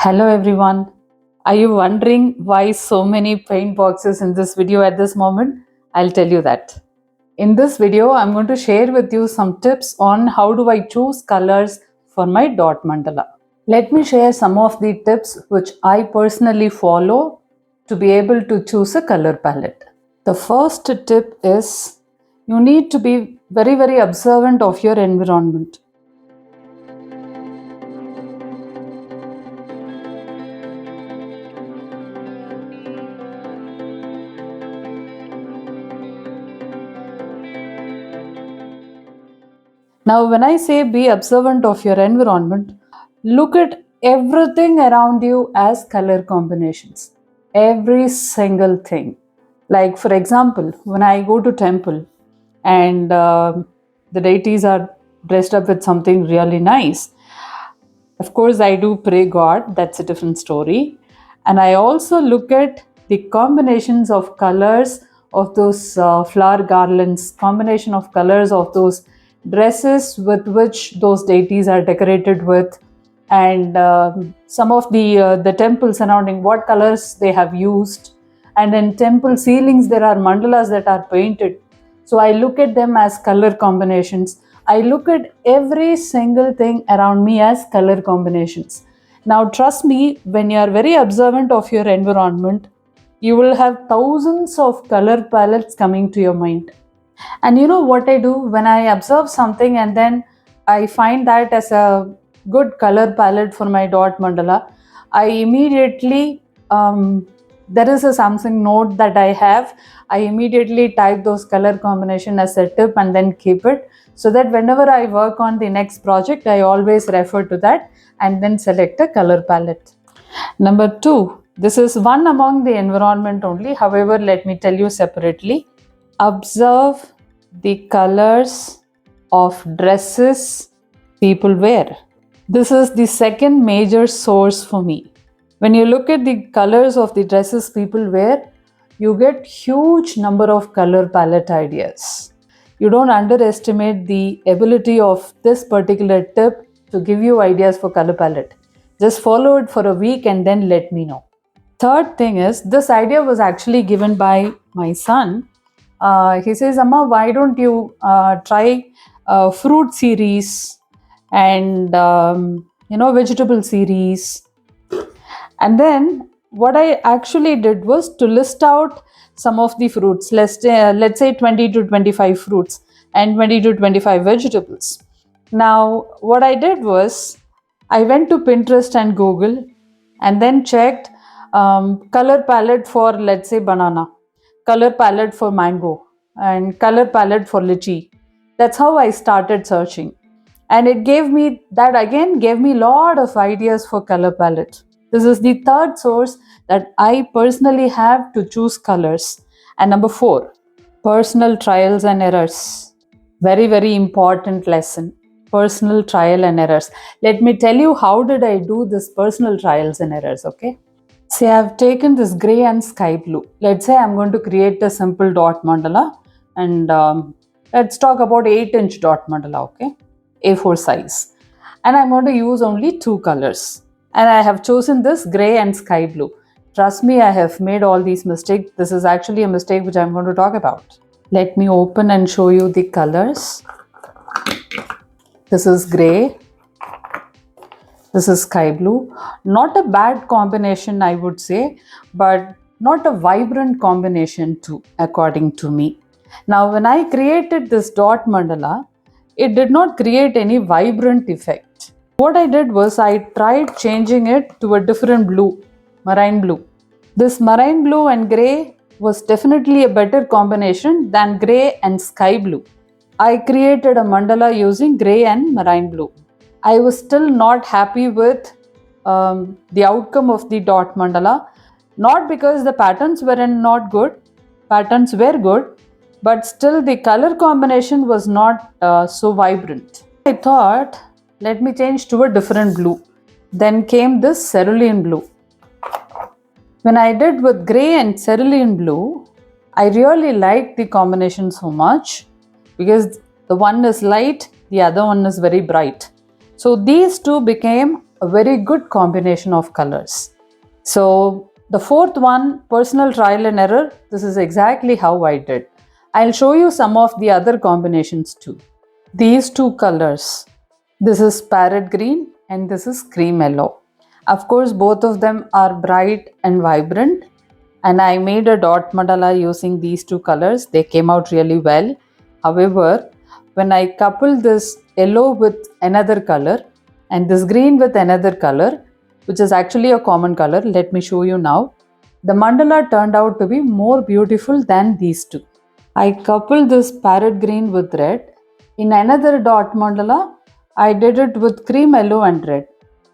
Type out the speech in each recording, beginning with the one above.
Hello everyone. Are you wondering why so many paint boxes in this video at this moment? I'll tell you that. In this video, I'm going to share with you some tips on how do I choose colors for my dot mandala. Let me share some of the tips which I personally follow to be able to choose a color palette. The first tip is you need to be very observant of your environment. Now, when I say be observant of your environment, look at everything around you as color combinations. Every single thing. Like, for example, when I go to temple and the deities are dressed up with something really nice, of course, I do pray God, that's a different story. And I also look at the combinations of colors of those flower garlands, combination of colors of those dresses with which those deities are decorated with, and some of the temple surrounding, what colors they have used. And in temple ceilings, there are mandalas that are painted. So I look at them as color combinations. I look at every single thing around me as color combinations. Now, trust me, when you are very observant of your environment, you will have thousands of color palettes coming to your mind. And you know what I do when I observe something and then I find that as a good color palette for my dot mandala, I immediately, there is a Samsung Note that I have. I immediately type those color combination as a tip and then keep it, so that whenever I work on the next project, I always refer to that and then select a color palette. Number two, this is one among the environment only. However, let me tell you separately. Observe the colors of dresses people wear. This is the second major source for me. When you look at the colors of the dresses people wear, you get huge number of color palette ideas. You don't underestimate the ability of this particular tip to give you ideas for color palette. Just follow it for a week and then let me know. Third thing is, this idea was actually given by my son. He says, Amma, why don't you try fruit series and vegetable series? And then what I actually did was to list out some of the fruits. Let's say 20 to 25 fruits and 20 to 25 vegetables. Now, what I did was I went to Pinterest and Google and then checked color palette for, let's say, banana, color palette for mango, and color palette for lychee. That's how I started searching. And it gave me a lot of ideas for color palette. This is the third source that I personally have to choose colors. And number four, personal trials and errors. Very important lesson. Personal trial and errors. Let me tell you how did I do this personal trials and errors, okay? See, I've taken this gray and sky blue. Let's say I'm going to create a simple dot mandala, and let's talk about 8-inch dot mandala, okay? A4 size. And I'm going to use only two colors. And I have chosen this gray and sky blue. Trust me, I have made all these mistakes. This is actually a mistake which I'm going to talk about. Let me open and show you the colors. This is gray. This is sky blue. Not a bad combination, I would say, but not a vibrant combination too, according to me. Now, when I created this dot mandala, it did not create any vibrant effect. What I did was I tried changing it to a different blue, marine blue. This marine blue and gray was definitely a better combination than gray and sky blue. I created a mandala using gray and marine blue. I was still not happy with the outcome of the dot mandala, not because the patterns were not good, patterns were good, but still the color combination was not so vibrant. I thought, let me change to a different blue. Then came this cerulean blue. When I did with gray and cerulean blue, I really liked the combination so much because the one is light, the other one is very bright. So these two became a very good combination of colors. So the fourth one, personal trial and error, this is exactly how I did. I'll show you some of the other combinations too. These two colors, this is parrot green and this is cream yellow. Of course, both of them are bright and vibrant, and I made a dot mandala using these two colors. They came out really well. However, when I couple this yellow with another color and this green with another color, which is actually a common color, let me show you now. The mandala turned out to be more beautiful than these two. I coupled this parrot green with red. In another dot mandala, I did it with cream yellow and red,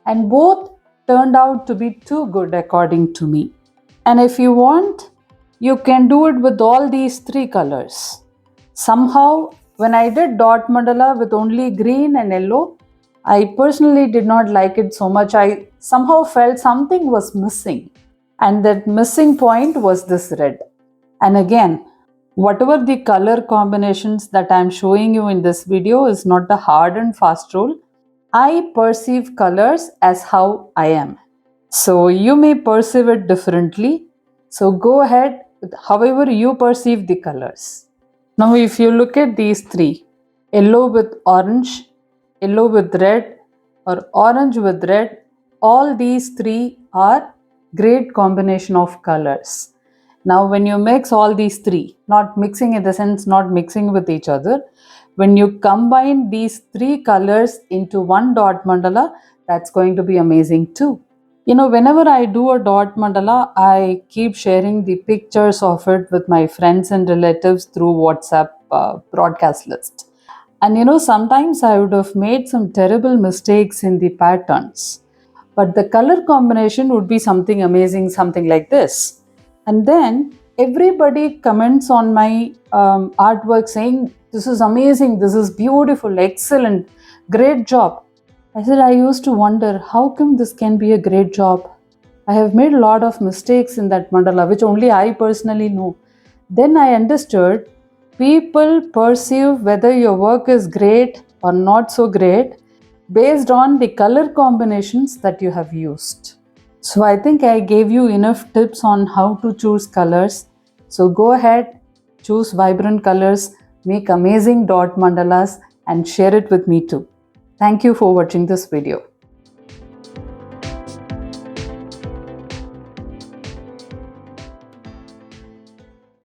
and both turned out to be too good according to me. And if you want, you can do it with all these three colors. Somehow, when I did dot mandala with only green and yellow, I personally did not like it so much. I somehow felt something was missing, and that missing point was this red. And again, whatever the color combinations that I am showing you in this video is not a hard and fast rule. I perceive colors as how I am. So you may perceive it differently. So go ahead with however you perceive the colors. Now, if you look at these three, yellow with orange, yellow with red, or orange with red, all these three are great combination of colors. Now, when you mix all these three, not mixing in the sense not mixing with each other, when you combine these three colors into one dot mandala, that's going to be amazing too. Whenever I do a dot mandala, I keep sharing the pictures of it with my friends and relatives through WhatsApp broadcast list. And sometimes I would have made some terrible mistakes in the patterns, but the color combination would be something amazing, something like this. And then everybody comments on my artwork saying, "This is amazing, this is beautiful, excellent, great job." I said, I used to wonder, how come this can be a great job? I have made a lot of mistakes in that mandala, which only I personally know. Then I understood people perceive whether your work is great or not so great based on the color combinations that you have used. So I think I gave you enough tips on how to choose colors. So go ahead, choose vibrant colors, make amazing dot mandalas and share it with me too. Thank you for watching this video.